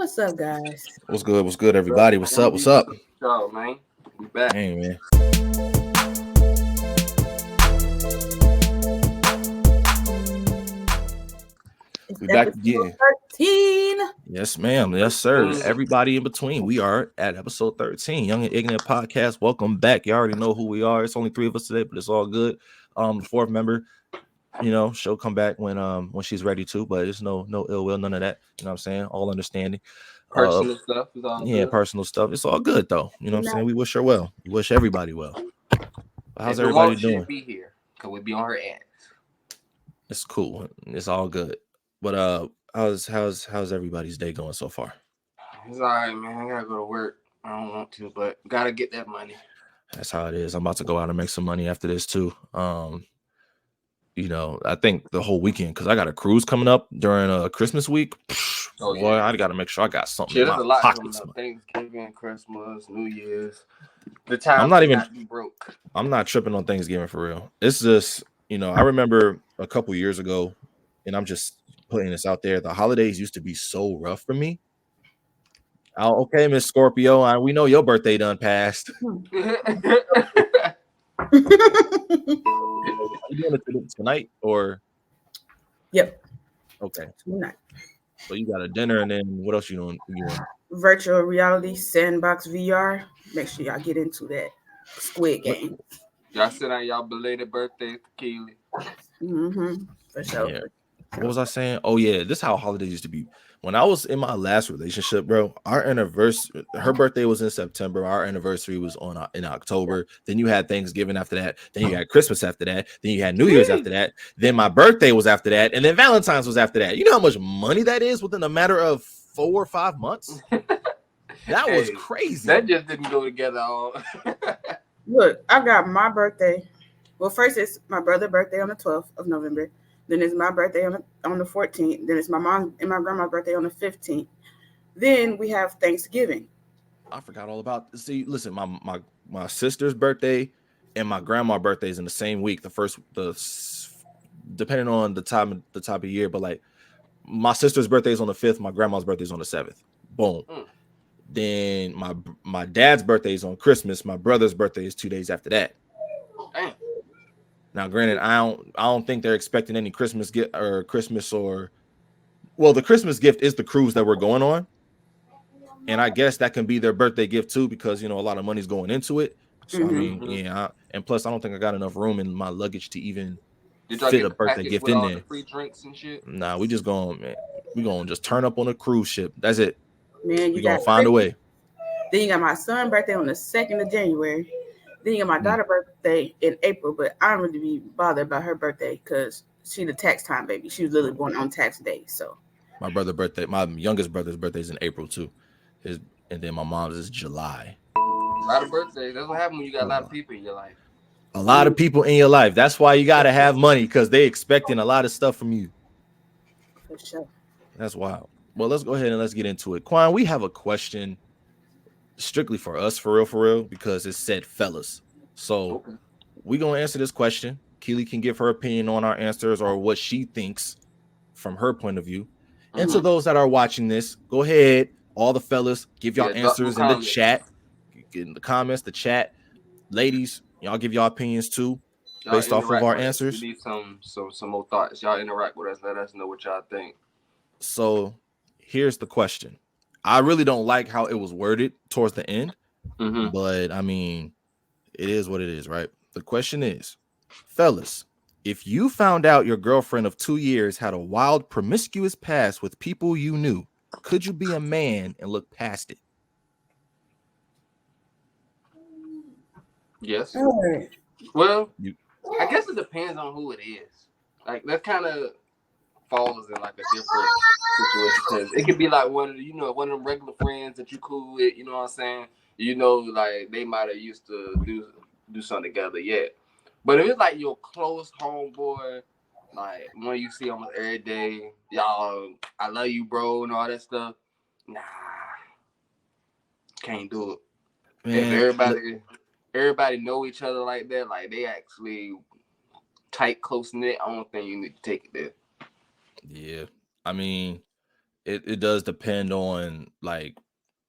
What's up, guys? What's good? What's good, everybody? What's up? What's up? Yo, man. We back. Hey, man. It's We back episode again. 13. Yes, ma'am. Yes, sir. Everybody in between. We are at episode 13. Young and Ignant podcast. Welcome back. You already know who we are. It's only 3 of us today, but it's all good. The fourth member, she'll come back when she's ready to, but it's no ill will, none of that. You know what I'm saying? All understanding. Personal stuff is all good. Personal stuff. It's all good though. You know what I'm saying? We wish her well. We wish everybody well. How's everybody doing? Be here because we be on her ass. It's cool. It's all good. But how's everybody's day going so far? It's all right, man. I gotta go to work. I don't want to, but gotta get that money. That's how it is. I'm about to go out and make some money after this too. I think the whole weekend because I got a cruise coming up during Christmas week. Oh, yeah. Boy, I got to make sure I got something. There's a lot coming up. Thanksgiving, Christmas, New Year's. The time I'm not even be broke. I'm not tripping on Thanksgiving for real. It's just I remember a couple years ago, and I'm just putting this out there. The holidays used to be so rough for me. Okay, Miss Scorpio, we know your birthday done passed. Are you doing it tonight or? Yep. Okay. Tonight. So you got a dinner, and then what else you doing? Virtual reality sandbox VR. Make sure y'all get into that Squid Game. Y'all sit on y'all belated birthday tequila. For sure. Yeah. What was I saying? Oh yeah, this is how holidays used to be. When I was in my last relationship, bro, our anniversary, her birthday was in September. Our anniversary was in October. Then you had Thanksgiving after that. Then you had Christmas after that. Then you had New Year's after that. Then my birthday was after that. And then Valentine's was after that. You know how much money that is within a matter of 4 or 5 months? That was crazy. That just didn't go together all. Look, I got my birthday. Well, first it's my brother's birthday on the 12th of November. Then it's my birthday on the 14th. Then it's my mom and my grandma's birthday on the 15th. Then we have Thanksgiving. I forgot all about. See, listen, my sister's birthday and my grandma's birthday is in the same week. Depending on the time of year, but like my sister's birthday is on the 5th. My grandma's birthday is on the 7th. Boom. Then my dad's birthday is on Christmas. My brother's birthday is 2 days after that. Damn. Now, granted, I don't think they're expecting any Christmas gift or the Christmas gift is the cruise that we're going on, and I guess that can be their birthday gift too because a lot of money's going into it. So I mean, yeah, and plus I don't think I got enough room in my luggage to even fit a birthday gift in there. The free drinks and shit? Nah, we just going, man. We gonna just turn up on a cruise ship. That's it. Man, we gonna find a way. Then you got my son's birthday on the 2nd of January. Then you got my daughter's birthday in April, but I don't really be bothered about her birthday because she's the tax time baby. She was literally born on tax day. So my youngest brother's birthday is in April too. And then my mom's is July. A lot of birthdays. That's what happens when you got a lot of people in your life. A lot of people in your life. That's why you gotta have money because they expecting a lot of stuff from you. For sure. That's wild. Well, let's go ahead and let's get into it. Quan, we have a question strictly for us, for real, because it said fellas. So we're going to answer this question. Keely can give her opinion on our answers or what she thinks from her point of view. And to those that are watching this, go ahead, all the fellas, give y'all answers in the chat. Get in the comments, the chat. Ladies, y'all give y'all opinions too, based off of our answers. We need some more thoughts. Y'all interact with us. Let us know what y'all think. So here's the question. I really don't like how it was worded towards the end, but I mean, it is what it is, right? The question is, fellas, if you found out your girlfriend of 2 years had a wild, promiscuous past with people you knew, could you be a man and look past it? Yes. Well, I guess it depends on who it is. Like that kind of falls in like a different situation because it could be like one of them regular friends that you cool with, you know what I'm saying? Like they might have used to do something together yet. But if it's like your close homeboy, like one you see almost every day, y'all, I love you, bro, and all that stuff, nah, can't do it. Man, if everybody know each other like that, like they actually tight, close knit, I don't think you need to take it there. Yeah, I mean, it does depend on like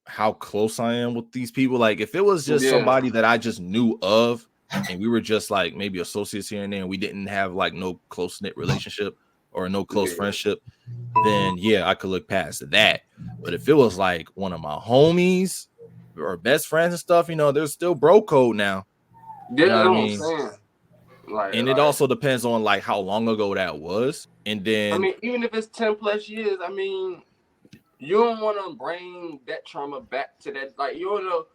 how close I am with these people. Like if it was just somebody that I just knew of and we were just like maybe associates here and there and we didn't have like no close-knit relationship or no close friendship, then yeah, I could look past that. But if it was like one of my homies or best friends and stuff, you know, there's still bro code now. You know what I mean? And it also depends on like how long ago that was. And then I mean, even if it's 10 plus years, I mean, you don't want to bring that trauma back to that. Like, you don't know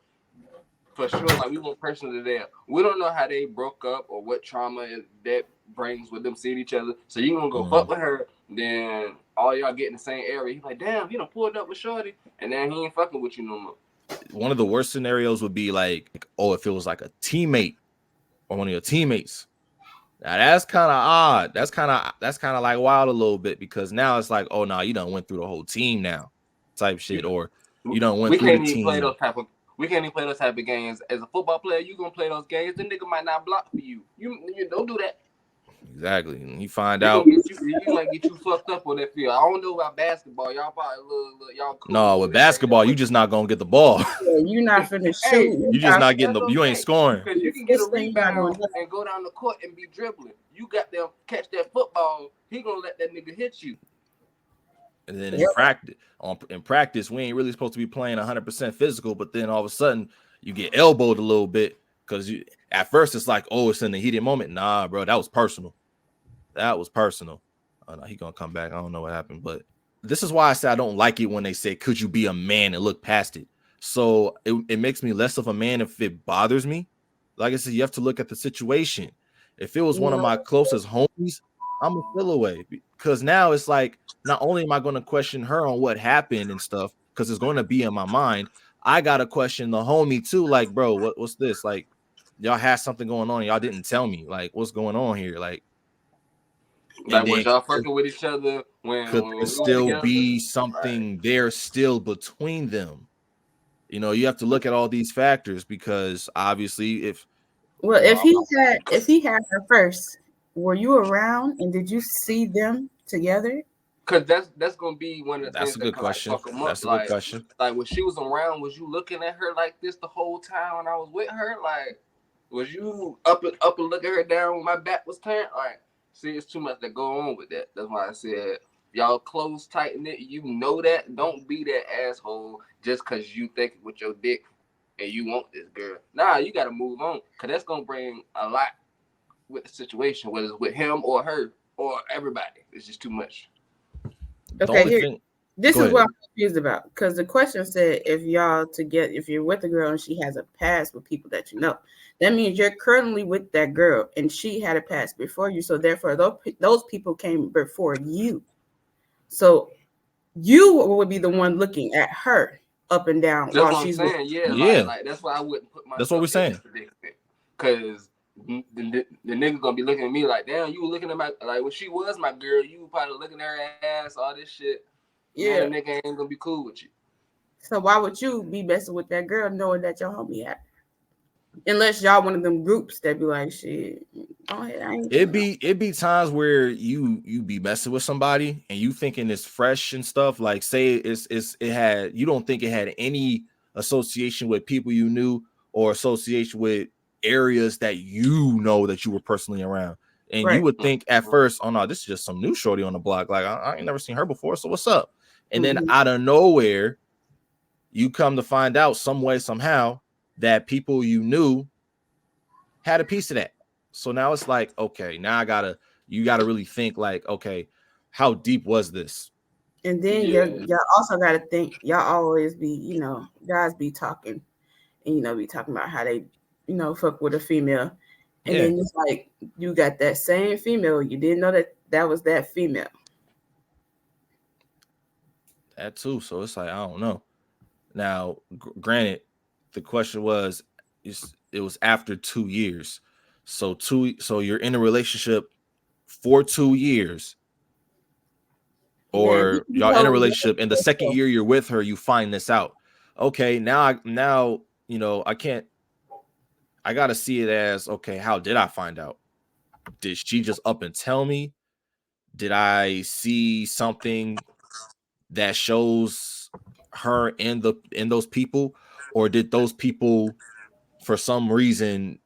for sure. Like, we went personally there. We don't know how they broke up or what trauma that brings with them seeing each other. So you gonna go fuck with her, then all y'all get in the same area. He's like, damn, he done pulled up with Shorty, and then he ain't fucking with you no more. One of the worst scenarios would be like, oh, if it was like a teammate or one of your teammates. Now that's kind of odd. That's kind of like wild a little bit because now it's like, oh no, you done went through the whole team now, type shit, or you done went through the team. We can't even play those type of games. As a football player, you gonna play those games. The nigga might not block for you. You don't do that. Exactly. And you find out. You might get you fucked up on that field. I don't know about basketball. Y'all probably y'all cool. No, with basketball, you just not gonna get the ball. Yeah, you're not finna shoot. You just not getting you ain't scoring. Because you can get a rebound and go down the court and be dribbling. You got them catch that football. He gonna let that nigga hit you. And then in practice, we ain't really supposed to be playing 100% physical, but then all of a sudden you get elbowed a little bit because you at first it's like, oh, it's in the heated moment. Nah, bro, that was personal. That was personal. Oh no, he gonna come back. I don't know what happened, but this is why I say I don't like it when they say, could you be a man and look past it? So it makes me less of a man if it bothers me. Like I said, you have to look at the situation. If it was one of my closest homies, I'm gonna feel away because now it's like, not only am I going to question her on what happened and stuff, because it's going to be in my mind, I got to question the homie too. Like, bro, what's this? Like, y'all had something going on. Y'all didn't tell me. Like, what's going on here? Like was y'all fucking with each other could there still be something there still between them? You know, you have to look at all these factors because obviously if he had her first, were you around and did you see them together? Because that's gonna be one of the things. That's a good question. That's a good question. Like when she was around, was you looking at her like this the whole time when I was with her? Like, was you up and looking her down when my back was turned? Like, see, it's too much that go on with that. That's why I said y'all close, tight knit. You know that. Don't be that asshole just because you think with your dick and you want this girl. Nah, you gotta move on because that's gonna bring a lot with the situation, whether it's with him or her or everybody. It's just too much. Okay, this is what I'm confused about because the question said if you're with a girl and she has a past with people that you know, that means you're currently with that girl and she had a past before you, so therefore those people came before you, so you would be the one looking at her up and down. That's what I'm saying. Yeah. Like that's why I wouldn't put myself. That's what we're saying. Because the nigga gonna be looking at me like, damn, you were looking at my, like when she was my girl, you were probably looking at her ass, all this shit. Yeah, man, the nigga ain't gonna be cool with you. So why would you be messing with that girl knowing that your homie had? Unless y'all one of them groups that be like, shit, go ahead. It'd be times where you be messing with somebody and you thinking it's fresh and stuff. Like say you don't think it had any association with people you knew or association with areas that you know that you were personally around. And you would think at first, oh no, this is just some new shorty on the block. Like I ain't never seen her before. So what's up? And then out of nowhere, you come to find out some way, somehow, that people you knew had a piece of that. So now it's like, okay, now you gotta really think like, okay, how deep was this? And then y'all also gotta think, y'all always be, guys be talking and be talking about how they, fuck with a female. And then it's like you got that same female. You didn't know that was that female. That too. So it's like, I don't know. Now, granted, the question was, it was after 2 years. So you're in a relationship for 2 years, or y'all in a relationship, and the second year you're with her, you find this out. Okay, now I gotta see it as, okay, how did I find out? Did she just up and tell me? Did I see something that shows her in those people, or did those people for some reason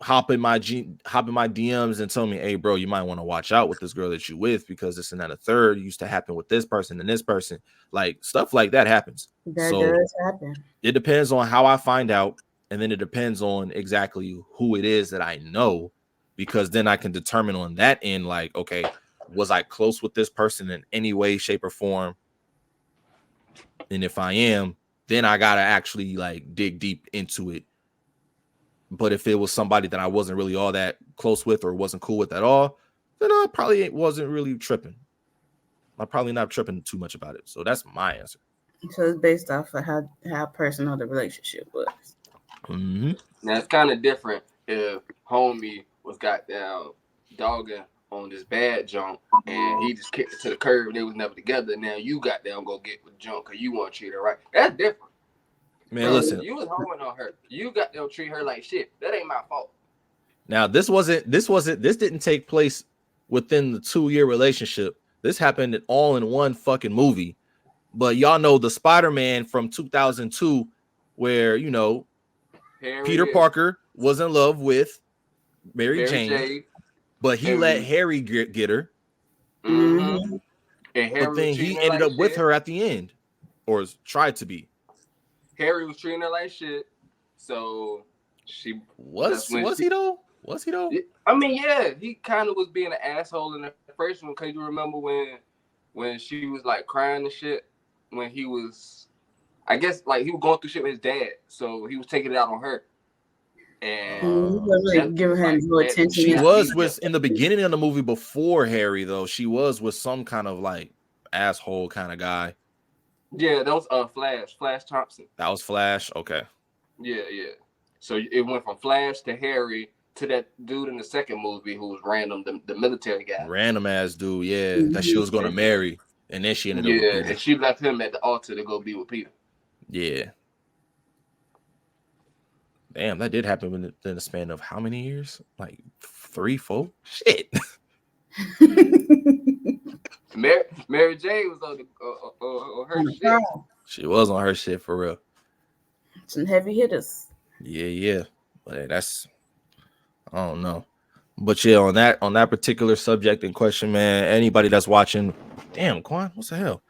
hop in my DMs and tell me, hey bro, you might want to watch out with this girl that you with, because this and that a third used to happen with this person and this person. Like stuff like that happens. That does happen. It depends on how I find out, and then it depends on exactly who it is that I know, because then I can determine on that end, like, okay, was I close with this person in any way, shape, or form? And if I am, then I gotta actually like dig deep into it. But if it was somebody that I wasn't really all that close with or wasn't cool with at all, then I probably wasn't really tripping. I'm probably not tripping too much about it. So that's my answer. So it's based off of how personal the relationship was. Mm-hmm. Now it's kind of different if homie was goddamn dogging on this bad junk and he just kicked it to the curb and they was never together. Now you goddamn go get with junk because you want to treat her right. That's different. Man, bro, listen. You was homing on her. You goddamn treat her like shit. That ain't my fault. Now this didn't take place within the 2-year relationship. This happened all in one fucking movie. But y'all know the Spider-Man from 2002, where, you know, Peter Parker was in love with Mary Jane, but he let Harry get her. Mm-hmm. And but then he ended up with her at the end, or tried to be. Harry was treating her like shit, so she was he though? I mean, yeah, he kind of was being an asshole in the first one. Cause you remember when she was like crying and shit, when he was, I guess, like he was going through shit with his dad, so he was taking it out on her. And giving her more attention. She was in the beginning of the movie before Harry, though. She was with some kind of like asshole kind of guy. Yeah, that was Flash Thompson. That was Flash. Okay. Yeah. So it went from Flash to Harry to that dude in the second movie who was random, the military guy. Random ass dude, yeah, that she was gonna marry, and then she ended up. Yeah, and she left him at the altar to go be with Peter. Yeah. Damn, that did happen in the span of how many years? Like 3, 4? Shit. Mary Jane was on her shit. She was on her shit for real. Some heavy hitters. Yeah. But that's, I don't know. But yeah, on that particular subject in question, man, anybody that's watching, damn, Quan, what the hell?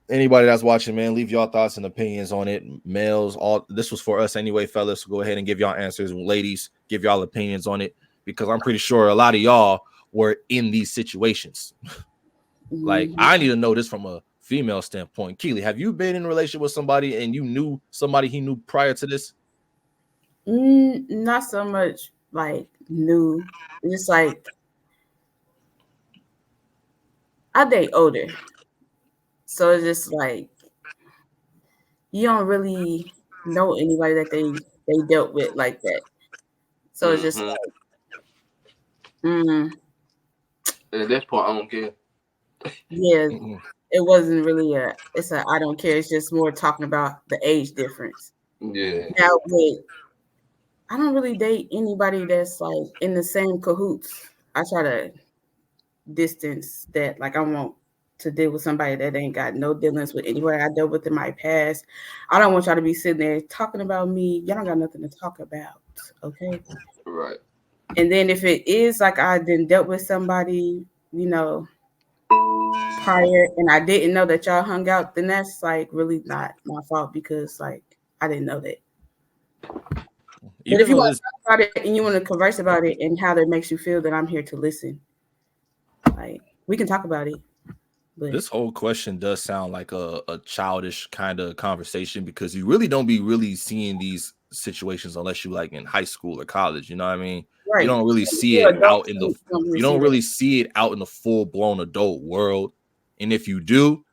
Anybody that's watching, man, leave y'all thoughts and opinions on it. Males, all this was for us anyway, fellas. So go ahead and give y'all answers. Ladies, give y'all opinions on it, because I'm pretty sure a lot of y'all were in these situations. Like, I need to know this from a female standpoint. Keely, have you been in a relationship with somebody and you knew somebody he knew prior to this? Not so much like new. Just like I date older. So it's just like you don't really know anybody that they dealt with like that. So it's just like, at this point, I don't care. Yeah, it wasn't really I don't care. It's just more talking about the age difference. Yeah. Now, I don't really date anybody that's like in the same cahoots. I try to distance that. Like I want to deal with somebody that ain't got no dealings with anybody I dealt with in my past. I don't want y'all to be sitting there talking about me. Y'all don't got nothing to talk about, okay? Right. And then if it is like I done dealt with somebody, you know, prior, and I didn't know that y'all hung out, then that's like really not my fault, because like I didn't know that. But if you want to talk about it and you want to converse about it and how that makes you feel, then I'm here to listen. Like we can talk about it. But this whole question does sound like a childish kind of conversation, because you really don't be really seeing these situations unless you like in high school or college. You know what I mean? Right. You don't really see it out in the out in the full blown adult world. And if you do,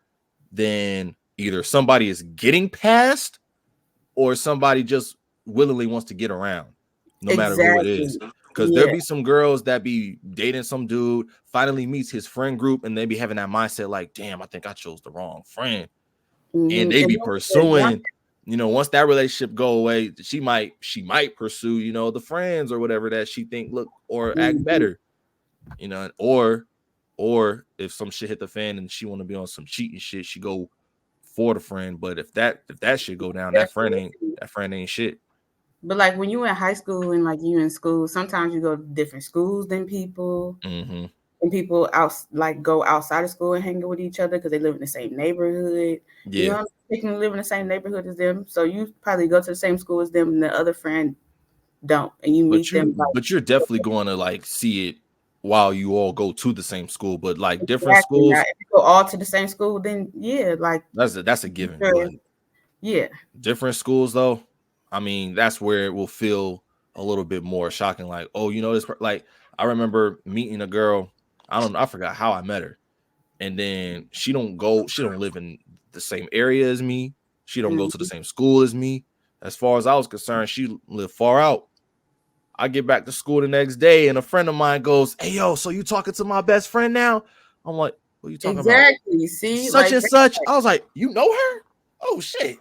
then either somebody is getting past or somebody just willingly wants to get around, no matter who it is. Because there be some girls that be dating some dude, finally meets his friend group, and they be having that mindset like, damn, I think I chose the wrong friend. And they be pursuing, you know, once that relationship go away, she might pursue, you know, the friends or whatever that she think look or act better, you know, or Or if some shit hit the fan and she want to be on some cheating shit, she go for the friend. But if that shit go down, that friend ain't shit. But like when you in high school and like you in school, sometimes you go to different schools than people. Mm-hmm. And people go outside of school and hang out with each other because they live in the same neighborhood. You Yeah. don't technically live in the same neighborhood as them, so you probably go to the same school as them, and the other friend don't, and you meet them. But you're definitely going to like see it while you all go to the same school, but like different Exactly. Now, schools. if you go all to the same school, then yeah, like That's a given. sure, But yeah, different schools though, I mean, that's where it will feel a little bit more shocking. Like, oh, you know this. Like, I remember meeting a girl. I forgot how I met her, and then she don't live in the same area as me. She don't go to the same school as me. As far as I was concerned, she lived far out. I get back to school the next day, and a friend of mine goes, "Hey, yo, so you talking to my best friend now?" I'm like, "What are you talking about?" exactly. See, Such like and such. I was like, "You know her? Oh shit!"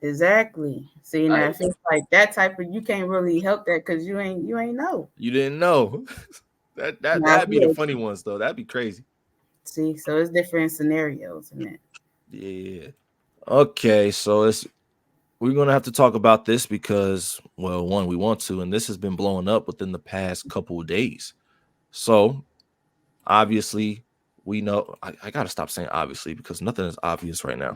exactly. See, now if it's like that type of, you can't really help that because you ain't know. You didn't know. That'd be the funny ones though. That'd be crazy. See, so it's different scenarios in that. Yeah. Okay, so we're gonna have to talk about this because, well, one, we want to, and this has been blowing up within the past couple of days. So obviously, we know I gotta stop saying obviously because nothing is obvious right now.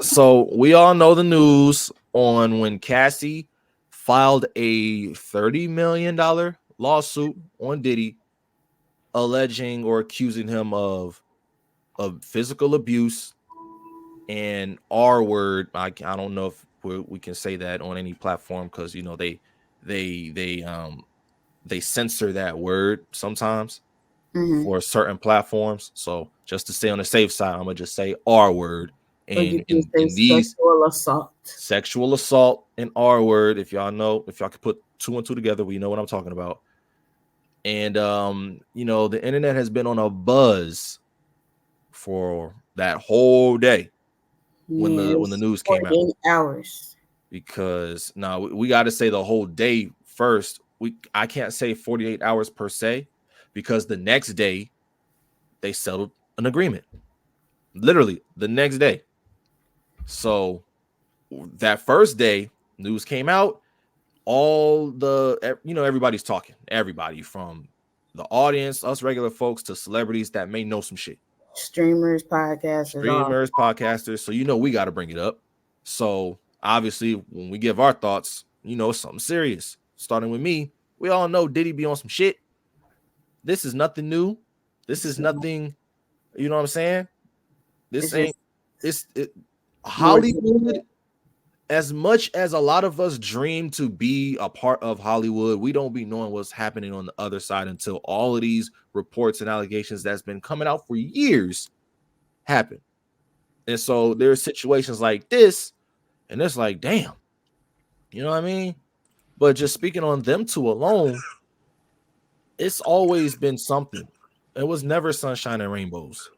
So we all know the news on when Cassie filed a $30 million lawsuit on Diddy, alleging or accusing him of physical abuse and R word. I don't know if we can say that on any platform because you know they censor that word sometimes for certain platforms. So just to stay on the safe side, I'm gonna just say R word. And in these sexual assault and R word, if y'all could put two and two together, we know what I'm talking about. And you know, the internet has been on a buzz for that whole day when the news came out. 48 hours. Because now we got to say the whole day first. I can't say 48 hours per se, because the next day they settled an agreement. Literally the next day. So that first day, news came out. All the everybody's talking. Everybody from the audience, us regular folks, to celebrities that may know some shit. Streamers, podcasters. So we got to bring it up. So obviously, when we give our thoughts, it's something serious. Starting with me, we all know Diddy be on some shit. This is nothing new. This is nothing. You know what I'm saying? This ain't. Hollywood. As much as a lot of us dream to be a part of Hollywood, we don't be knowing what's happening on the other side until all of these reports and allegations that's been coming out for years happen. And so there are situations like this, and it's like, damn, you know what I mean? But just speaking on them two alone, it's always been something. It was never sunshine and rainbows.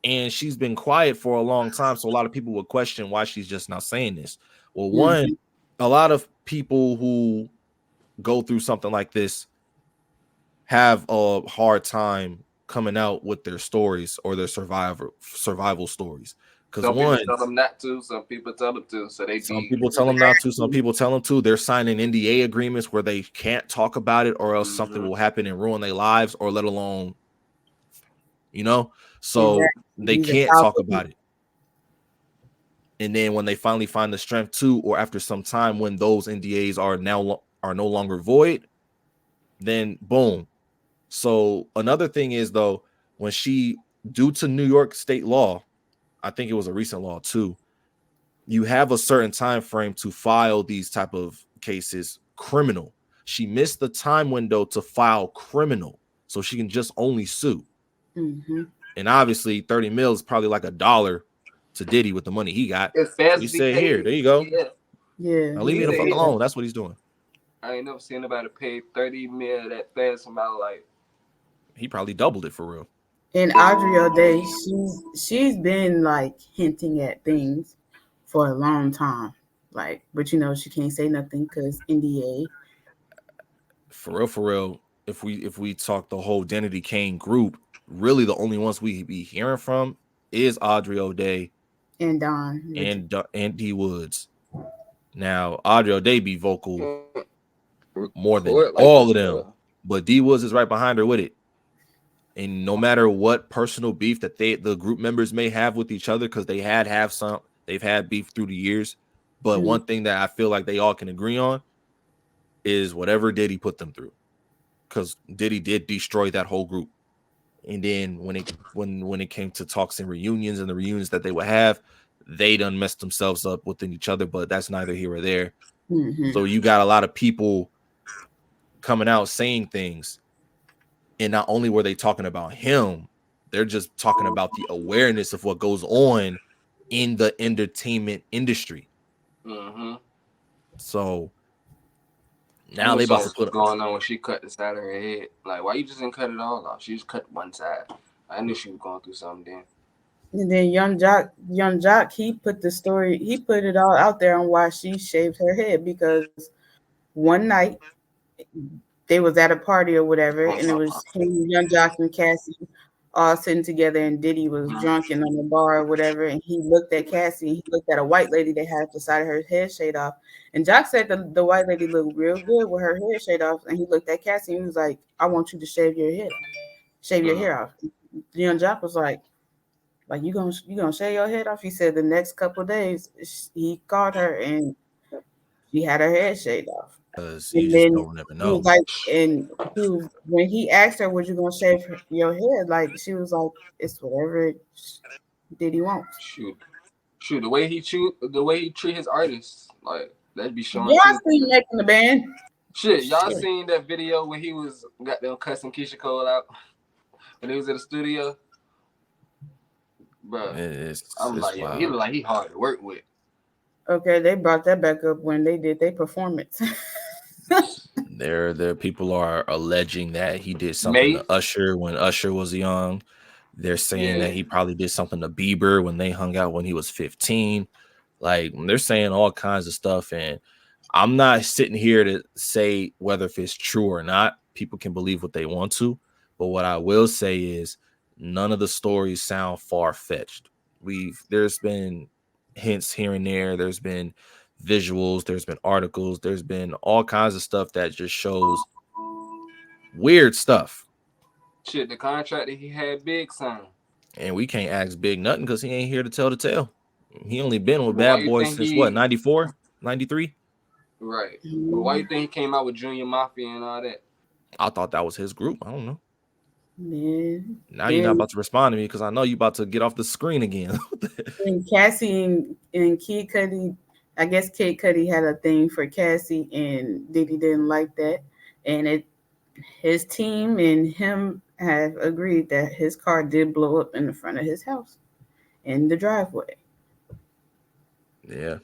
And she's been quiet for a long time. So a lot of people would question why she's just not saying this. Well, one, a lot of people who go through something like this have a hard time coming out with their stories or their survival stories. Because people tell them not to, some people tell them to. So some people tell them not to, some people tell them to. They're signing NDA agreements where they can't talk about it, or else something will happen and ruin their lives, or let alone, so they can't talk about it. And then when they finally find the strength to, or after some time when those NDAs are no longer void, then boom. So another thing is, though, when due to New York state law, I think it was a recent law too, you have a certain time frame to file these type of cases criminal. She missed the time window to file criminal, so she can just only sue. And obviously 30 mil is probably like $1 to Diddy with the money he got. It's fast. He said, here, there you go. Yeah. Now leave me the fuck alone. That's what he's doing. I ain't never seen anybody pay 30 mil that fast in my life. He probably doubled it for real. And Audrey O'Day, she's been like hinting at things for a long time. Like, but she can't say nothing because NDA. For real. if we talk the whole Danity Kane group, really the only ones we be hearing from is Audrey O'Day and Don and D Woods. Now Audrey O'Day be vocal more than Record like all this, of them, but D Woods is right behind her with it. And no matter what personal beef that the group members may have with each other, because they've had beef through the years. But one thing that I feel like they all can agree on is whatever Diddy put them through, because Diddy did destroy that whole group. And then when it came to talks and reunions and the reunions that they would have, they done messed themselves up within each other. But that's neither here or there. Mm-hmm. So you got a lot of people coming out saying things. And not only were they talking about him, they're just talking about the awareness of what goes on in the entertainment industry. Mm-hmm. So now they about to put going on when she cut the side of her head. Like, why you just didn't cut it all off? She just cut one side. I knew she was going through something then. And then Young Jock, he put it all out there on why she shaved her head, because one night they was at a party or whatever, and it was him, Young Jock, and Cassie all sitting together, and Diddy was drunk and on the bar or whatever, and he looked at Cassie, and he looked at a white lady that had the side of her head shaved off, and Jock said the white lady looked real good with her head shaved off, and he looked at Cassie and he was like, I want you to shave your hair off. Young Jock was like you gonna shave your head off? He said the next couple of days he called her and she had her head shaved off. Because And you just then don't ever he know. was like, and when he asked her, "Was you gonna shave your head?" Like, she was like, "It's whatever Diddy wants." Shoot, the way he treat his artists, like that'd be showing. Y'all seen making the band? Shit, y'all seen that video when he was got them cussing Keisha Cole out when he was in the studio? Bro, I'm like, yo, he look like he hard to work with. Okay, they brought that back up when they did their performance. There people are alleging that he did something to Usher when Usher was young. They're saying that he probably did something to Bieber when they hung out when he was 15. Like, they're saying all kinds of stuff, and I'm not sitting here to say whether if it's true or not. People can believe what they want to, but what I will say is none of the stories sound far-fetched. There's been hints here and there. There's been visuals. There's been articles. There's been all kinds of stuff that just shows weird stuff. Shit, the contract that he had Big signed. And we can't ask Big nothing because he ain't here to tell the tale. He only been with Bad Boys since what, 94, 93? Right. But why you think he came out with Junior Mafia and all that? I thought that was his group. I don't know. Man. Now you're not about to respond to me because I know you about to get off the screen again. And Cassie and Kid Cudi, I guess Kid Cudi had a thing for Cassie, and Diddy didn't like that. And his team and him have agreed that his car did blow up in the front of his house in the driveway. Yeah.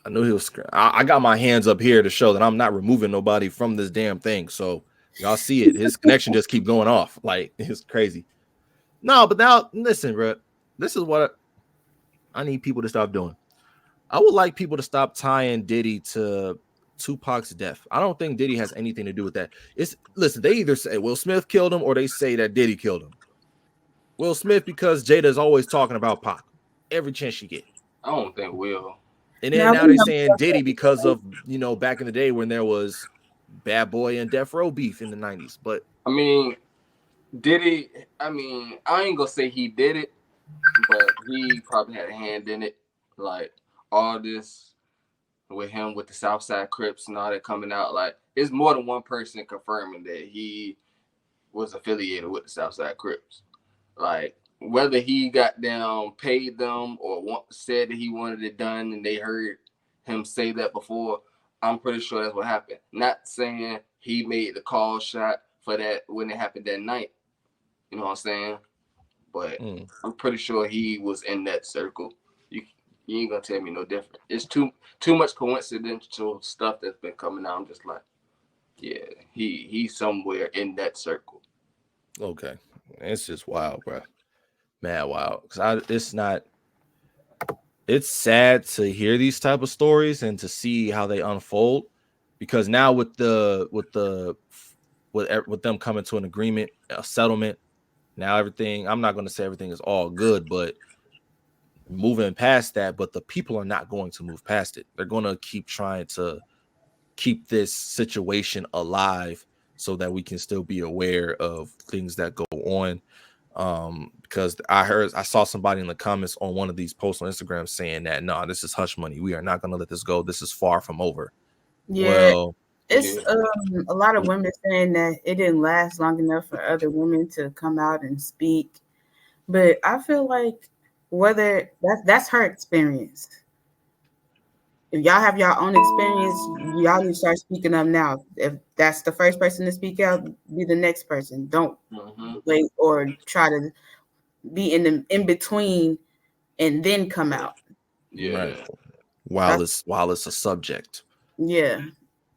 I knew he was. I got my hands up here to show that I'm not removing nobody from this damn thing. So y'all see it. His connection just keep going off. Like, it's crazy. No, but now listen, bro. This is what I need people to stop doing. I would like people to stop tying Diddy to Tupac's death. I don't think Diddy has anything to do with that. Listen, they either say Will Smith killed him or they say that Diddy killed him. Will Smith, because Jada's always talking about Pac every chance she get. I don't think Will. And then now they're saying Diddy because of, back in the day when there was Bad Boy and Death Row beef in the 90s. But I mean, Diddy, I ain't gonna say he did it, but he probably had a hand in it. Like, all this with him with the Southside Crips and all that coming out, like, it's more than one person confirming that he was affiliated with the Southside Crips. Like, whether he got down, paid them, or said that he wanted it done and they heard him say that before, I'm pretty sure that's what happened. Not saying he made the call shot for that when it happened that night. You know what I'm saying? But I'm pretty sure he was in that circle. You ain't gonna tell me no different. It's too much coincidental stuff that's been coming out. I'm just like, yeah, he's somewhere in that circle. Okay. It's just wild, bro. Mad wild. Because it's sad to hear these type of stories and to see how they unfold. Because now with the with them coming to an agreement, a settlement. Now everything, I'm not going to say everything is all good, but moving past that, but the people are not going to move past it. They're going to keep trying to keep this situation alive so that we can still be aware of things that go on. Because I saw somebody in the comments on one of these posts on Instagram saying that, no, this is hush money. We are not going to let this go. This is far from over. Yeah. Well, it's a lot of women saying that it didn't last long enough for other women to come out and speak. But I feel like whether that's her experience. If y'all have your own experience, y'all need to start speaking up now. If that's the first person to speak out, be the next person. Don't wait or try to be in between and then come out. Yeah. right. While it's a subject. Yeah.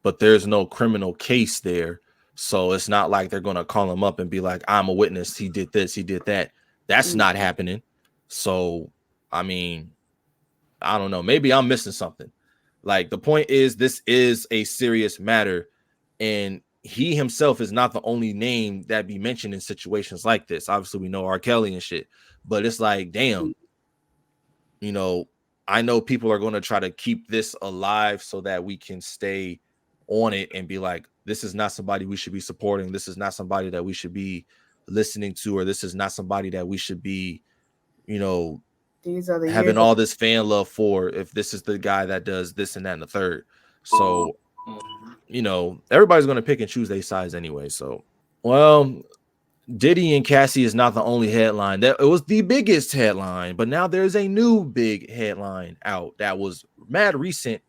But there's no criminal case there. So it's not like they're going to call him up and be like, I'm a witness. He did this, he did that. That's not happening. So, I mean, I don't know. Maybe I'm missing something. Like, the point is, this is a serious matter. And he himself is not the only name that be mentioned in situations like this. Obviously, we know R. Kelly and shit. But it's like, damn, you know, I know people are going to try to keep this alive so that we can stay on it and be like, this is not somebody we should be supporting. This is not somebody that we should be listening to, or this is not somebody that we should be, you know, these are the having all this fan love for, if this is the guy that does this and that and the third. So, you know, everybody's going to pick and choose their sides anyway. So, well, Diddy and Cassie is not the only headline. That it was the biggest headline, but now there's a new big headline out that was mad recent,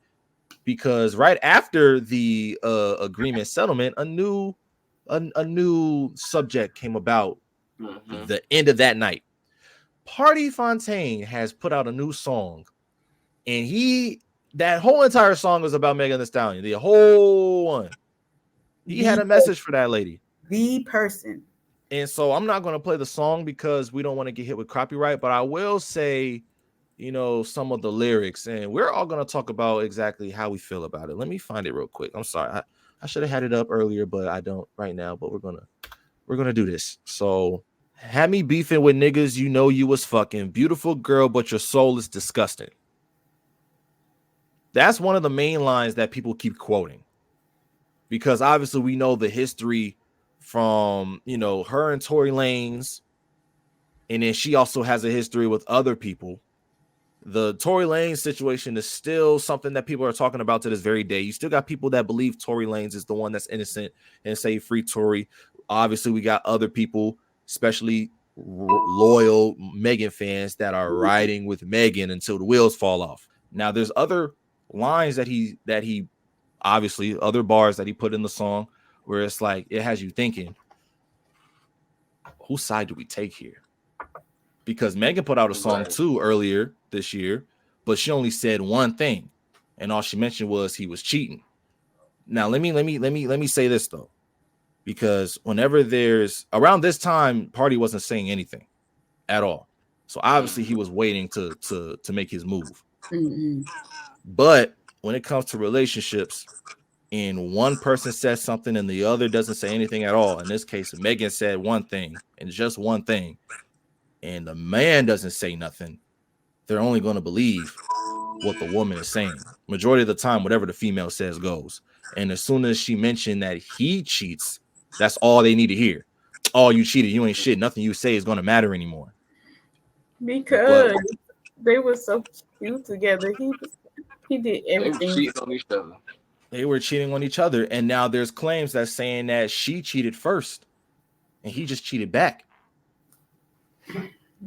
because right after the agreement settlement, a new subject came about the end of that night. Pardi Fontaine has put out a new song, and that whole entire song was about Megan Thee Stallion. The whole one. He had a message for that lady. The person. And so I'm not going to play the song because we don't want to get hit with copyright, but I will say, you know, some of the lyrics, and we're all going to talk about exactly how we feel about it. Let me find it real quick. I'm sorry. I should have had it up earlier, but I don't right now, but we're going to do this. So, had me beefing with niggas, you know you was fucking beautiful girl, but your soul is disgusting. That's one of the main lines that people keep quoting, because obviously we know the history from, you know, her and Tory Lanez, and then she also has a history with other people. The Tory Lanez situation is still something that people are talking about to this very day. You still got people that believe Tory Lanez is the one that's innocent and say free Tory. Obviously, we got other people, especially loyal Megan fans, that are riding with Megan until the wheels fall off. Now, there's other lines that he obviously other bars that he put in the song where it's like, it has you thinking, whose side do we take here? Because Megan put out a song too earlier this year, but she only said one thing, and all she mentioned was he was cheating. Now let me say this though, because whenever there's around this time, Pardi wasn't saying anything at all. So obviously he was waiting to make his move. But when it comes to relationships, and one person says something and the other doesn't say anything at all, in this case, Megan said one thing and just one thing, and the man doesn't say nothing, they're only going to believe what the woman is saying. Majority of the time, whatever the female says goes. And as soon as she mentioned that he cheats, that's all they need to hear. Oh, you cheated. You ain't shit. Nothing you say is going to matter anymore. Because they were so cute together. He did everything. They were cheating on each other. And now there's claims that's saying that she cheated first and he just cheated back.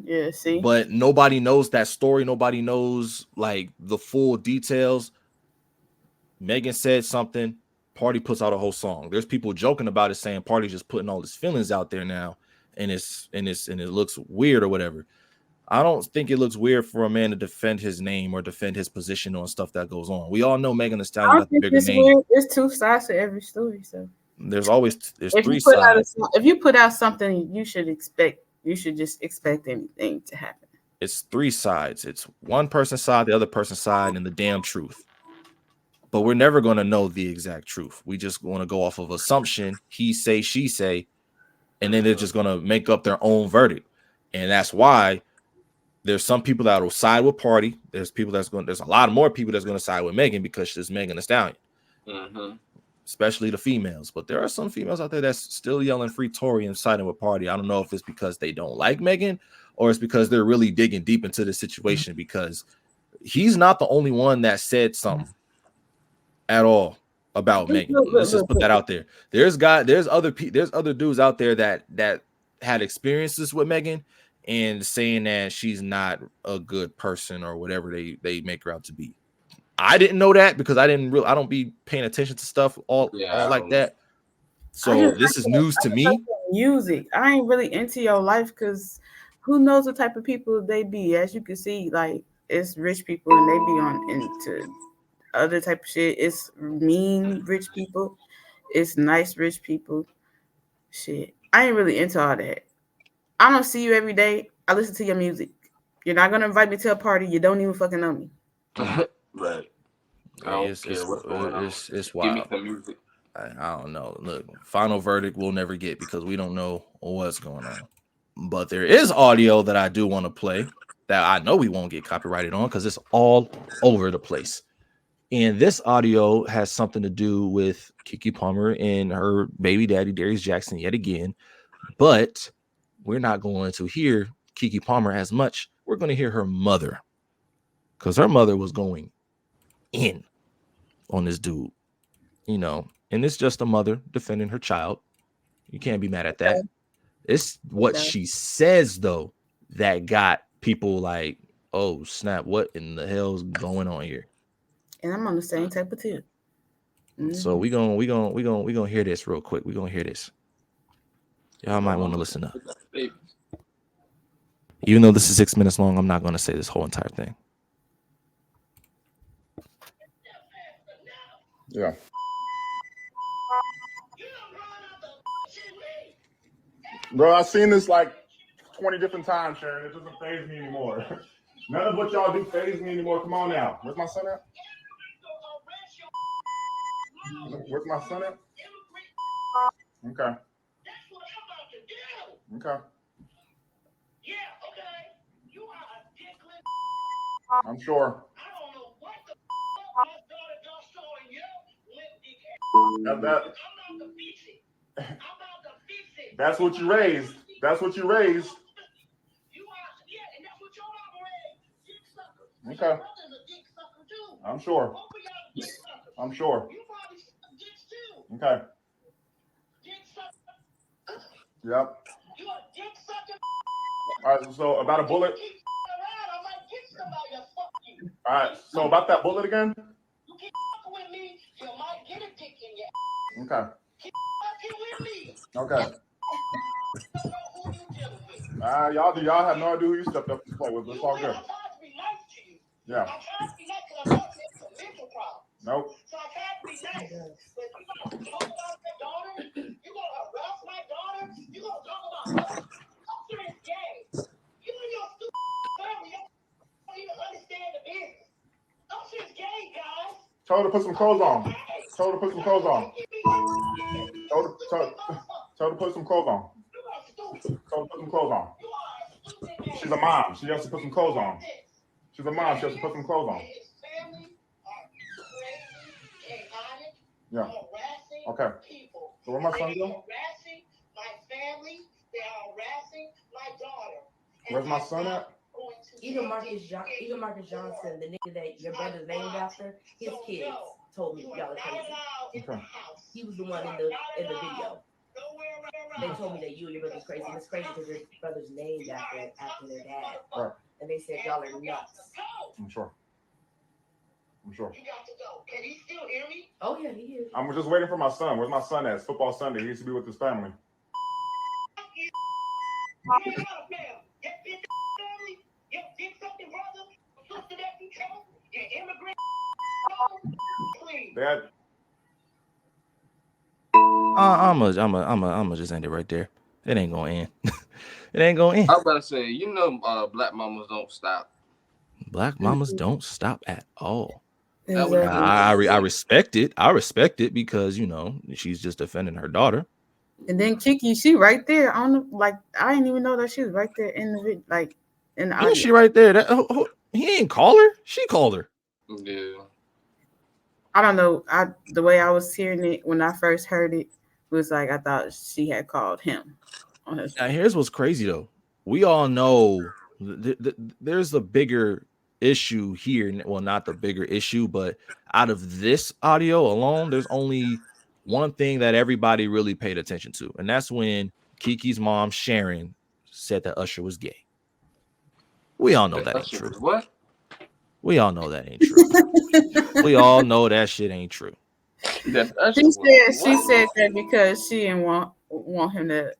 Yeah, see. But nobody knows that story. Nobody knows like the full details. Megan said something. Pardi puts out a whole song. There's people joking about it, saying Pardi's just putting all his feelings out there now, and it looks weird or whatever. I don't think it looks weird for a man to defend his name or defend his position on stuff that goes on. We all know Megan Thee Stallion got the bigger name. Weird. There's two sides to every story, so there's three sides. If you put out something, you should just expect anything to happen. It's three sides. It's one person's side, the other person's side, and the damn truth. but we're never going to know the exact truth. We just want to go off of assumption, he say, she say, and then they're just going to make up their own verdict. And that's why there's some people that will side with Pardi. There's a lot more people that's going to side with Megan because she's Megan Thee Stallion. Especially the females. But there are some females out there that's still yelling free Tory and siding with Pardi. I don't know if it's because they don't like Megan or it's because they're really digging deep into the situation, because he's not the only one that said something at all about Megan. Let's just put that out there. There's other dudes out there that had experiences with Megan and saying that she's not a good person or whatever they make her out to be. I didn't know that because I don't be paying attention to stuff all like that. So this is news to me. Music. I ain't really into your life because who knows what type of people they be. As you can see, like, it's rich people and they be on into other type of shit. It's mean rich people. It's nice rich people. Shit. I ain't really into all that. I don't see you every day. I listen to your music. You're not gonna invite me to a party. You don't even fucking know me. Right. It's wild. Give me some music. I don't know. Look, final verdict we'll never get because we don't know what's going on. But there is audio that I do want to play that I know we won't get copyrighted on because it's all over the place. And this audio has something to do with Keke Palmer and her baby daddy, Darius Jackson, yet again. But we're not going to hear Keke Palmer as much. We're going to hear her mother, because her mother was going in on this dude, you know, and it's just a mother defending her child. You can't be mad at that. It's what she says, though, that got people like, oh, snap, what in the hell's going on here? And I'm on the same type of tip. So we gonna hear this real quick. We're gonna hear this. Y'all might want to listen up. Even though this is 6 minutes long, I'm not going to say this whole entire thing. Yeah. Bro, I've seen this like 20 different times, Sharon. It doesn't faze me anymore. None of what y'all do faze me anymore. Come on now. Where's my son at? Where's my son at? Okay. Okay. I'm sure. That's what you raised. That's what you raised. Okay. I'm sure. I'm sure. Okay. Yep. All right, so about a bullet. All right, so about that bullet again. Okay. Okay. Y'all have no idea who you stepped up to play with. It's all good. Yeah. Nope. Told her to put some clothes on. Told her to put some clothes on. Told her to put some clothes on. Told her to put some clothes on. She's a mom. She has to put some clothes on. She's a mom. She has to put some clothes on. Yeah. Okay. So where my son go? Where's my son at? Even Marcus Johnson, the nigga that your brother's named after, his kids told me y'all are crazy. Okay. He was the one in the video. They told me that you and your brother's crazy. And it's crazy because your brother's named after their dad. Right. And they said y'all are nuts. I'm sure. I'm sure. You got to go. Can he still hear me? Oh yeah, he is. I'm just waiting for my son. Where's my son at? It's football Sunday. He needs to be with his family. Dad. I'm just end it right there. It ain't gonna end. It ain't gonna end. I was about to say, black mamas don't stop. Black mamas don't stop at all. I respect it. I respect it because she's just defending her daughter. And then Kiki, she right there on the, like, I didn't even know that she was right there in the video, like in the audio. She right there. He ain't call her. She called her. Yeah. I don't know. The way I was hearing it when I first heard it was like I thought she had called him. Now here's what's crazy though. We all know there's a bigger issue here. Well, not the bigger issue, but out of this audio alone, there's only one thing that everybody really paid attention to, and that's when Kiki's mom, Sharon, said that Usher was gay. We all know that ain't true. What? We all know that ain't true. We all know that shit ain't true. She said that because she didn't want him to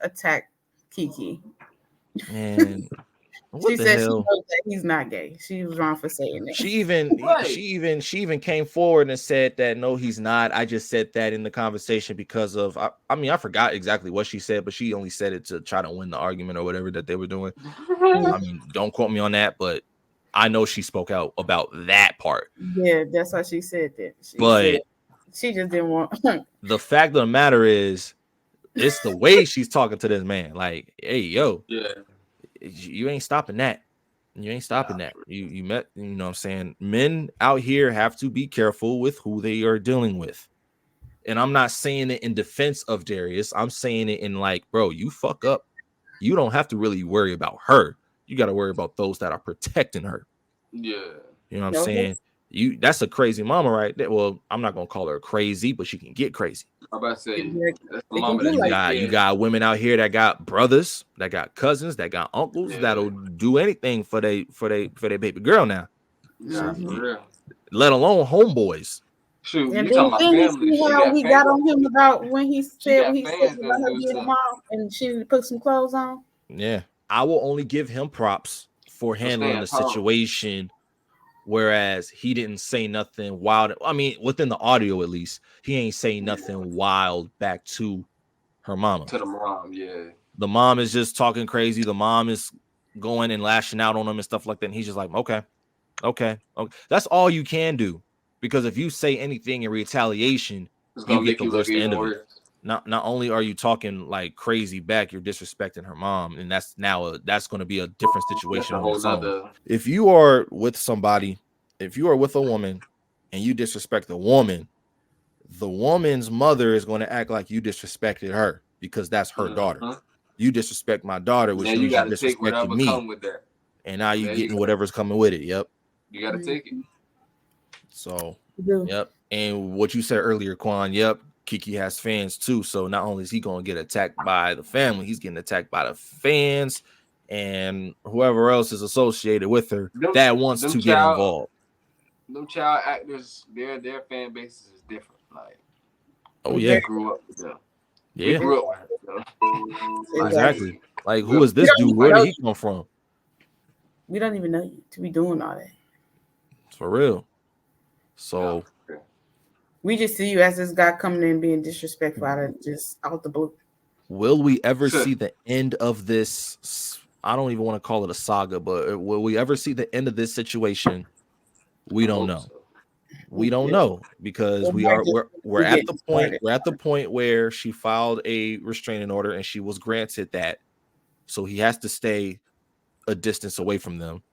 attack Kiki. And she said she knows that he's not gay. She was wrong for saying that. She even came forward and said that no, he's not. I just said that in the conversation because of I forgot exactly what she said, but she only said it to try to win the argument or whatever that they were doing. I mean, don't quote me on that, but I know she spoke out about that part. Yeah, that's why she said that. She just didn't want. The fact of the matter is, it's the way she's talking to this man. Like, hey, yo, yeah, you ain't stopping that. You ain't stopping that. You met, you know what I'm saying? Men out here have to be careful with who they are dealing with. And I'm not saying it in defense of Darius. I'm saying it in like, bro, you fuck up. You don't have to really worry about her. You got to worry about those that are protecting her. Yeah. You know what I'm saying? That's a crazy mama right there. Well, I'm not gonna call her crazy, but she can get crazy. I'm about to say that's the mama that you got women out here that got brothers, that got cousins, that got uncles that'll do anything for their baby girl now. Yeah, for real. Let alone homeboys. Shoot, and then see how we got on him about when he said about her being a mom and she didn't put some clothes on. Yeah, I will only give him props for handling the situation. Whereas he didn't say nothing wild. I mean, within the audio at least, he ain't saying nothing wild back to her mama. To the mom, yeah. The mom is just talking crazy. The mom is going and lashing out on him and stuff like that. And he's just like, okay. That's all you can do. Because if you say anything in retaliation, you get the worst end of it. Not only are you talking like crazy back, you're disrespecting her mom, and that's going to be a different situation. If you are with somebody, if you are with a woman, and you disrespect the woman's mother is going to act like you disrespected her because that's her daughter. You disrespect my daughter, which means you disrespected me, and now you getting whatever's coming with it. Yep, you got to take it. So, yep, and what you said earlier, Quan. Yep. Kiki has fans too, so not only is he going to get attacked by the family, he's getting attacked by the fans and whoever else is associated with her that wants to get involved. Them child actors, their fan bases is different. Like, they grew up with them. Yeah, we grew up with them. Exactly. Like, who is this dude? Where did he come from? We don't even know you to be doing all that. For real. So. We just see you as this guy coming in being disrespectful out the blue. Will we ever see the end of this? I don't even want to call it a saga, but will we ever see the end of this situation? We don't know. We don't know because we're at the point where she filed a restraining order and she was granted that, so he has to stay a distance away from them.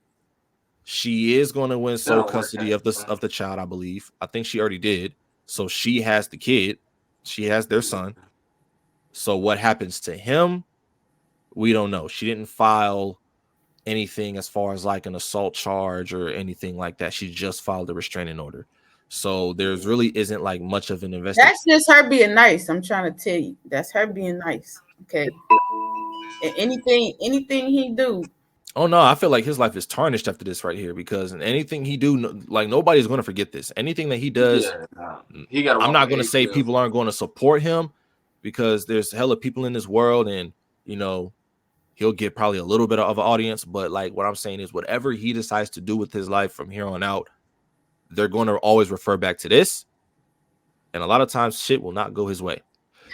She is going to win sole custody of the child, I believe. I think she already did. So she has the kid. She has their son. So what happens to him? We don't know. She didn't file anything as far as like an assault charge or anything like that. She just filed a restraining order. So there's really isn't like much of an investigation. That's just her being nice. I'm trying to tell you. That's her being nice. Okay. And anything he do. Oh no, I feel like his life is tarnished after this right here because anything he do, like nobody's going to forget this. Anything that he does, I'm not going to say people aren't going to support him because there's hella people in this world, and he'll get probably a little bit of an audience. But like what I'm saying is, whatever he decides to do with his life from here on out, they're going to always refer back to this, and a lot of times shit will not go his way.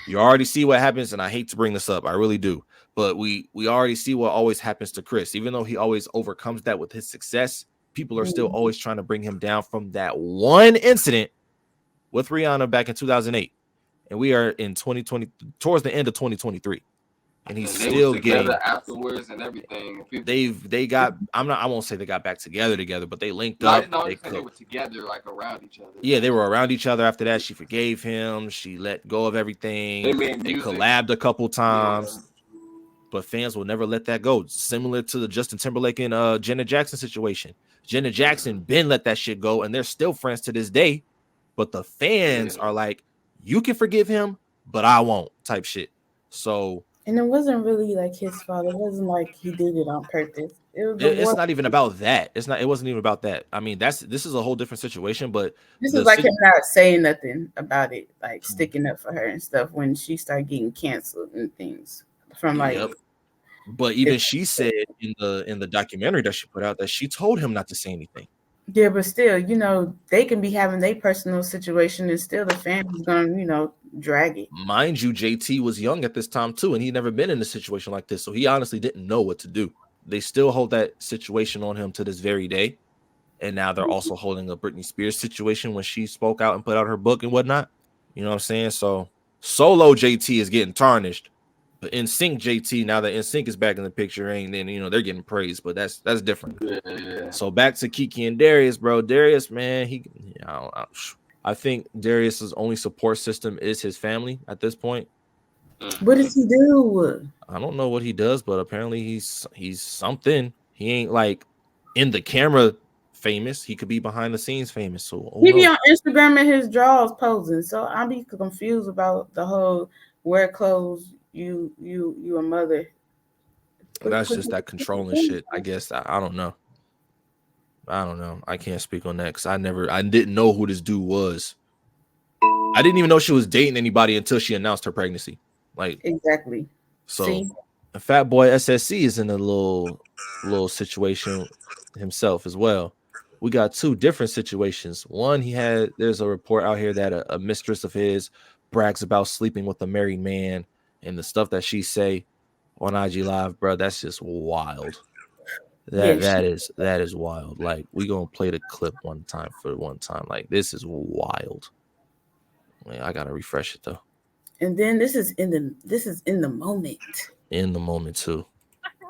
You already see what happens, and I hate to bring this up, I really do. But we already see what always happens to Chris. Even though he always overcomes that with his success, people are still always trying to bring him down from that one incident with Rihanna back in 2008. And we are in 2020, towards the end of 2023. And he's still getting afterwards and everything. They got, I won't say they got back together, but they linked up. They were together, like around each other. Yeah, they were around each other after that. She forgave him. She let go of everything. They collabed a couple times. Yeah. But fans will never let that go. Similar to the Justin Timberlake and Janet Jackson situation. Janet Jackson been let that shit go, and they're still friends to this day. But the fans are like, you can forgive him, but I won't, type shit. So, and it wasn't really like his fault. It wasn't like he did it on purpose. It's not even about that. It wasn't even about that. I mean, this is a whole different situation. But this is like him not saying nothing about it, like sticking up for her and stuff when she started getting canceled and things from like. Yep. But even she said in the documentary that she put out that she told him not to say anything. Yeah, but still, you know, they can be having their personal situation and still the family's gonna, you know, drag it. Mind you, JT was young at this time too, and he'd never been in a situation like this, so he honestly didn't know what to do. They still hold that situation on him to this very day, and now they're also holding a Britney Spears situation when she spoke out and put out her book and whatnot. You know what I'm saying? So solo JT is getting tarnished, but NSYNC JT, now that NSYNC is back in the picture, and then you know they're getting praised, but that's different. Yeah. So back to Kiki and Darius, bro. Darius, man, I think Darius's only support system is his family at this point. What does he do? I don't know what he does, but apparently he's something. He ain't like in the camera famous. He could be behind the scenes famous. So he be on Instagram in his drawers posing. So I'll be confused about the whole wear clothes. You a mother. That's just that controlling shit. I guess I don't know. I can't speak on that because I didn't know who this dude was. I didn't even know she was dating anybody until she announced her pregnancy. Like exactly. So Fat Boy SSC is in a little situation himself as well. We got two different situations. One, there's a report out here that a mistress of his brags about sleeping with a married man, and the stuff that she say on IG Live, bro, that's just wild. That is wild. Like, we gonna play the clip one time. Like, this is wild. Man, I gotta refresh it though. And then this is in the moment. In the moment too.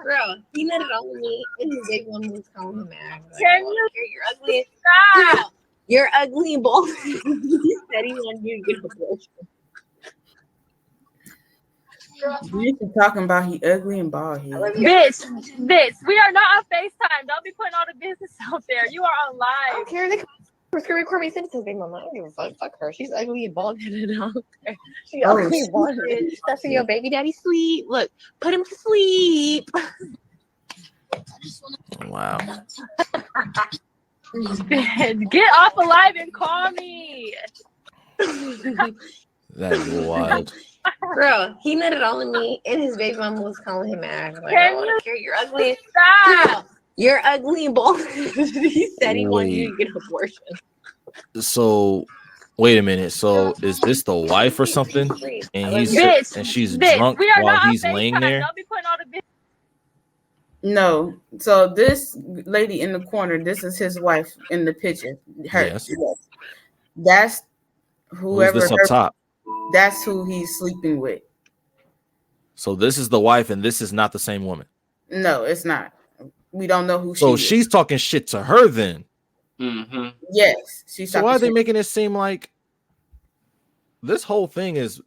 Bro, he let it all with me, and his big one was calling him out. Like, you're ugly. Stop. You're ugly and bald. He said he wanted you to get a abortion. You talking about he ugly and bald head. Bitch, we are not on FaceTime. Don't be putting all the business out there. You are on live. I don't care. They can record me sentences, big mama. I don't give a fuck. Fuck her. She's ugly and bald headed. She ugly and bald headed. That's your baby daddy sleep. Look, put him to sleep. Wow. Get off of live and call me. That is wild. Bro, he let it all in me, and his baby mama was calling him out. Like, I don't care. You're ugly. Stop. You're ugly and bald. He said he wanted you to get an abortion. So, wait a minute. So, is this the wife or something? And she's drunk while he's laying there? Don't be putting all the No. So this lady in the corner, this is his wife in the picture. Yes. That's whoever. Who's this up top? That's who he's sleeping with. So this is the wife, and this is not the same woman. No, it's not. We don't know who. So she's talking shit to her then. Mm-hmm. Yes, she's. So why are they making it seem like this whole thing is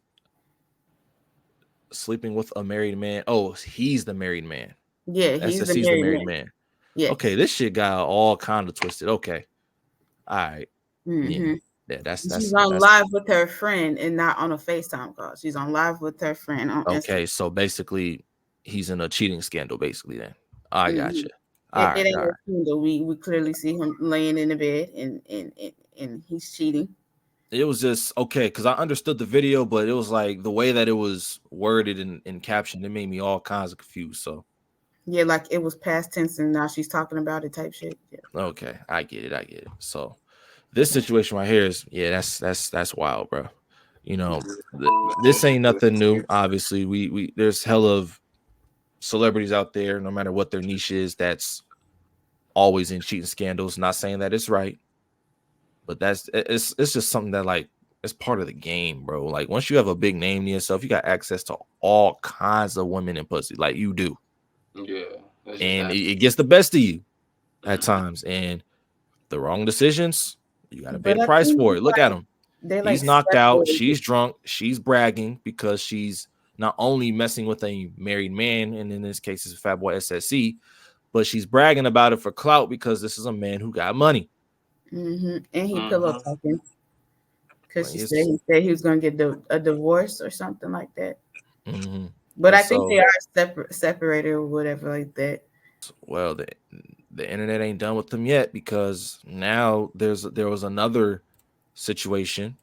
sleeping with a married man? Oh, he's the married man. Yeah, he's the married man. Yeah. Okay, this shit got all kind of twisted. Okay, all right. Mm-hmm. Yeah, that's she's on live with her friend and not on a FaceTime call. She's on live with her friend on Instagram. So basically he's in a cheating scandal, basically then. I got you. It ain't a scandal. We clearly see him laying in the bed and he's cheating. It was just okay because I understood the video, but it was like the way that it was worded and captioned, it made me all kinds of confused. So yeah, like it was past tense and now she's talking about it type shit. Yeah. Okay, I get it. So this situation right here is that's wild, bro. You know, this ain't nothing new. Obviously, we there's hell of celebrities out there, no matter what their niche is, that's always in cheating scandals. Not saying that it's right, but it's just something that like it's part of the game, bro. Like once you have a big name to yourself, you got access to all kinds of women and pussy, like you do. Yeah, and it gets the best of you at times, and the wrong decisions, you got to pay the price for it. Look at him. He's knocked out. She's drunk. She's bragging because she's not only messing with a married man, and in this case, it's a fat boy SSC, but she's bragging about it for clout because this is a man who got money. And he pillow talking because he said he was going to get a divorce or something like that. But I think they are separated or whatever like that. Well, the internet ain't done with them yet, because now there was another situation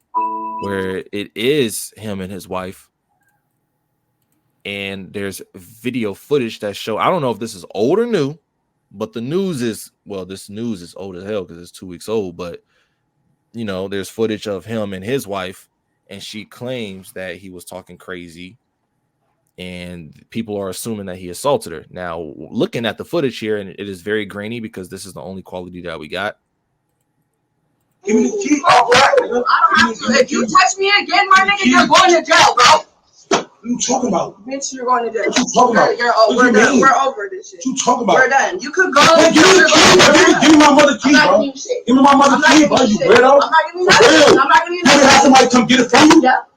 where it is him and his wife, and there's video footage that show, I don't know if this is old or new, but the news is, well, this news is old as hell because it's 2 weeks old, but you know, there's footage of him and his wife, and she claims that he was talking crazy, and people are assuming that he assaulted her. Now, looking at the footage here, and it is very grainy because this is the only quality that we got. Give me the key. I don't have to. If you touch me again, my nigga, you're going to jail, bro. What are you talking about? Bitch, you're going to jail. What you talking about? We're done. We're over this shit. What you talking about? We're done. You could go. Hey, give me the key. Give me my mother key, bro. Give me my mother key, bro. You weirdo. I'm not giving you nothing. I'm not giving you nothing. You have somebody come get it from you? Yeah.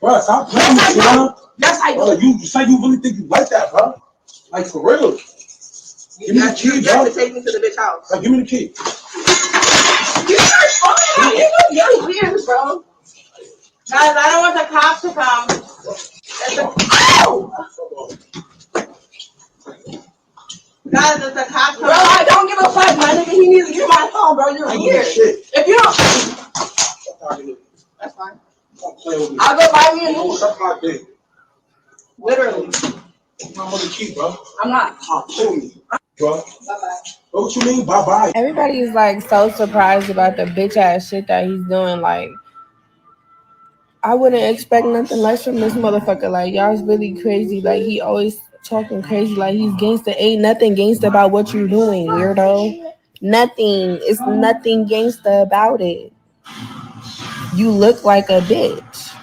Bro, stop playing with me, bro. Yes, I do. You say you really think you like that, bro? Like, for real. Give me the key, bro. You have to take me to the bitch house. Like, give me the key. You're weird, bro. Guys, I don't want the cops to come. Guys, it's the cops. Bro, I don't give a fuck, my nigga. He needs to get my phone, bro. You're weird. If you don't, that's fine. I'll go buy me a new one. Literally. I'm on the key, bro. I'm not. Show me, bro. Bye-bye. What you mean, bye-bye? Everybody is like so surprised about the bitch ass shit that he's doing. Like, I wouldn't expect nothing less from this motherfucker. Like, y'all's really crazy. Like, he always talking crazy. Like, he's gangster. Ain't nothing gangster about what you're doing, weirdo. Nothing. It's nothing gangster about it. You look like a bitch.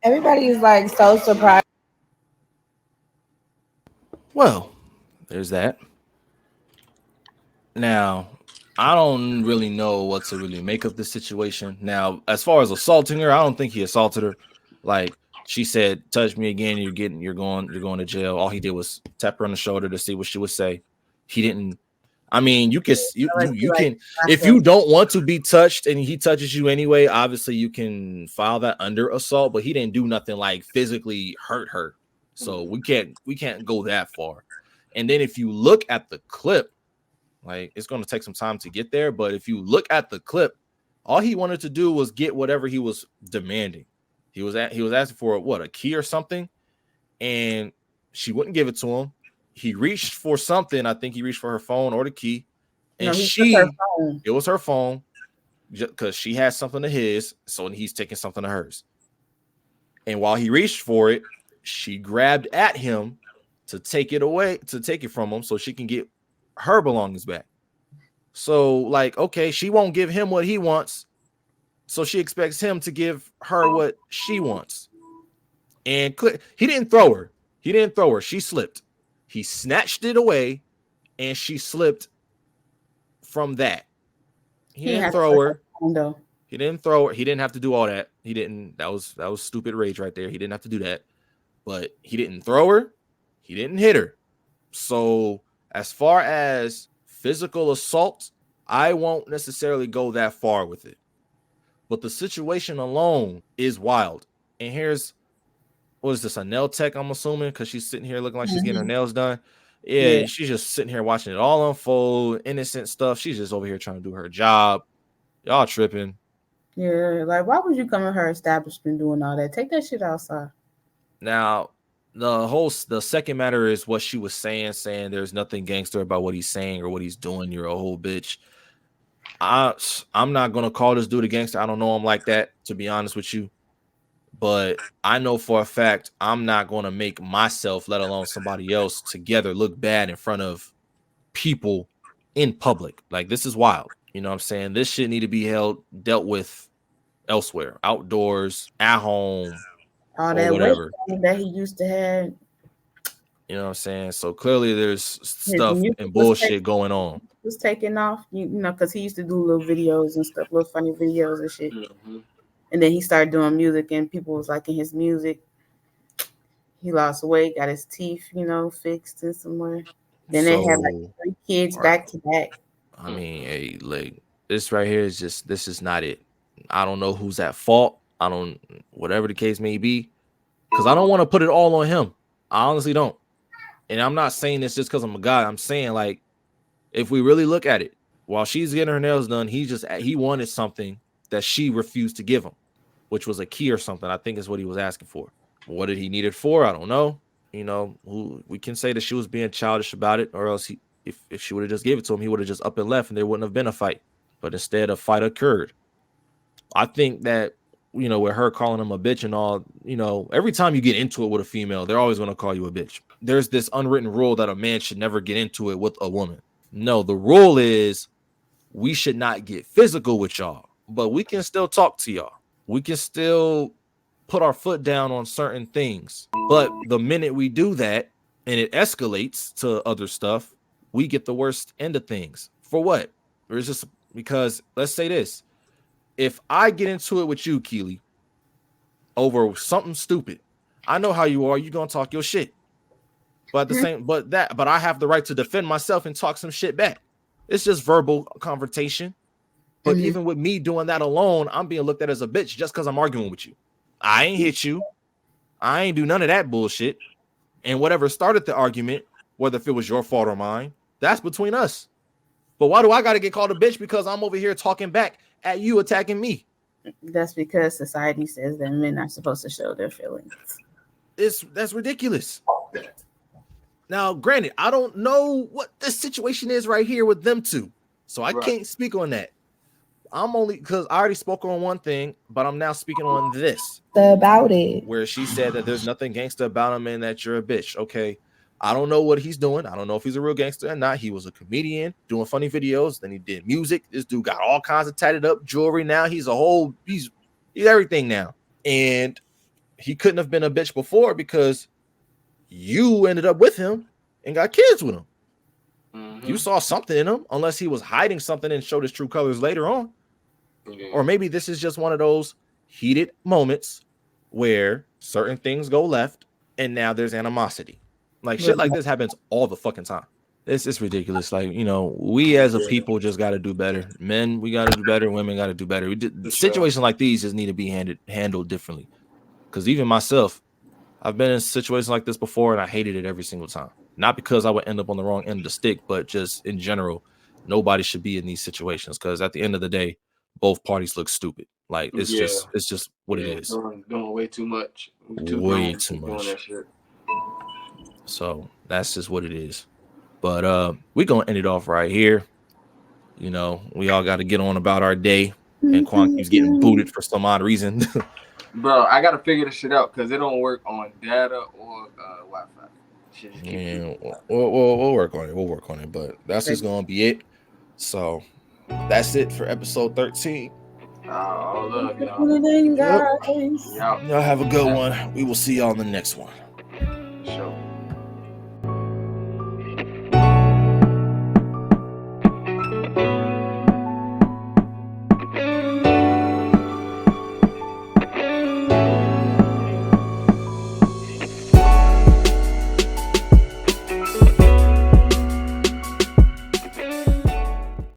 Everybody is like so surprised. Well, there's that. Now, I don't really know what to really make of this situation. Now, as far as assaulting her, I don't think he assaulted her. Like, she said, "Touch me again, you're going to jail." All he did was tap her on the shoulder to see what she would say. He didn't. I mean, you can if you don't want to be touched and he touches you anyway, obviously you can file that under assault, but he didn't do nothing like physically hurt her. So we can't go that far. And then if you look at the clip, like, it's going to take some time to get there, but if you look at the clip, all he wanted to do was get whatever he was demanding. He was asking for a key or something, and she wouldn't give it to him. He reached for something. I think he reached for her phone or the key, and it was her phone, because she had something of his, so he's taking something of hers. And while he reached for it, she grabbed at him to take it from him so she can get her belongings back. So, like, okay, she won't give him what he wants, so she expects him to give her what she wants. And he didn't throw her. She slipped. He snatched it away, and she slipped from that. He didn't throw her. He didn't throw her. He didn't have to do all that. He didn't. That was stupid rage right there. He didn't have to do that. But he didn't throw her. He didn't hit her. So as far as physical assault, I won't necessarily go that far with it. But the situation alone is wild. And here's, what is this, a nail tech, I'm assuming, because she's sitting here looking like she's getting her nails done. Yeah, she's just sitting here watching it all unfold, innocent stuff. She's just over here trying to do her job. Y'all tripping. Yeah, like, why would you come in her establishment doing all that? Take that shit outside. Now, the second matter is what she was saying there's nothing gangster about what he's saying or what he's doing. You're a whole bitch. I'm not gonna call this dude a gangster. I don't know him like that, to be honest with you. But I know for a fact I'm not gonna make myself, let alone somebody else, together look bad in front of people in public. Like, this is wild. You know what I'm saying? This shit need to be dealt with elsewhere, outdoors, at home, All or that whatever. weight that he used to have. You know what I'm saying? So clearly there's His stuff music and was bullshit going on. Was taking off, you know, because he used to do little videos and stuff, little funny videos and shit. Mm-hmm. And then he started doing music, and people was liking his music. He lost weight, got his teeth, you know, fixed and somewhere. Then they had like 3 kids back to back. I mean, hey, like, this right here is just, this is not it. I don't know who's at fault. I don't, whatever the case may be, because I don't want to put it all on him. I honestly don't. And I'm not saying this just because I'm a guy. I'm saying, like, if we really look at it, while she's getting her nails done, he wanted something that she refused to give him, which was a key or something. I think is what he was asking for. What did he need it for? I don't know. You know, we can say that she was being childish about it, or else if she would have just gave it to him, he would have just up and left, and there wouldn't have been a fight. But instead, a fight occurred. I think that, you know, with her calling him a bitch and all, you know, every time you get into it with a female, they're always going to call you a bitch. There's this unwritten rule that a man should never get into it with a woman. No, the rule is we should not get physical with y'all, but we can still talk to y'all. We can still put our foot down on certain things. But the minute we do that and it escalates to other stuff, we get the worst end of things. For what? Or it's just because, let's say this. If I get into it with you, Keely, over something stupid, I know how you are. You're going to talk your shit. But at the same, but I have the right to defend myself and talk some shit back. It's just verbal confrontation. But even with me doing that alone, I'm being looked at as a bitch just because I'm arguing with you. I ain't hit you. I ain't do none of that bullshit. And whatever started the argument, whether if it was your fault or mine, that's between us. But why do I got to get called a bitch because I'm over here talking back at you attacking me? That's because society says that men are supposed to show their feelings. That's ridiculous. Now, granted, I don't know what the situation is right here with them two, so I can't speak on that. I'm only because I already spoke on one thing, but I'm now speaking on this about it, where she said that there's nothing gangster about him and that you're a bitch. Okay, I don't know what he's doing. I don't know if he's a real gangster or not. He was a comedian doing funny videos. Then he did music. This dude got all kinds of tatted up jewelry. Now he's everything now, and he couldn't have been a bitch before because you ended up with him and got kids with him. You saw something in him, unless he was hiding something and showed his true colors later on. Or maybe this is just one of those heated moments where certain things go left and now there's animosity. Like shit like this happens all the fucking time. This is ridiculous. Like, you know, we as a people just got to do better. Men, we got to do better. Women got to do better. Situations like these just need to be handled differently. Because even myself, I've been in situations like this before and I hated it every single time. Not because I would end up on the wrong end of the stick, but just in general, nobody should be in these situations because at the end of the day, both parties look stupid. Like it's just what it is. Doing way too much. Way too much. That shit. So that's just what it is. But we're gonna end it off right here. You know, we all got to get on about our day, and Quan keeps getting booted for some odd reason. Bro, I gotta figure this shit out because it don't work on data or Wi-Fi. Yeah, we'll work on it. We'll work on it. But that's just gonna be it. So that's it for episode 13. All love, y'all. Y'all have a good one. We will see y'all in the next one.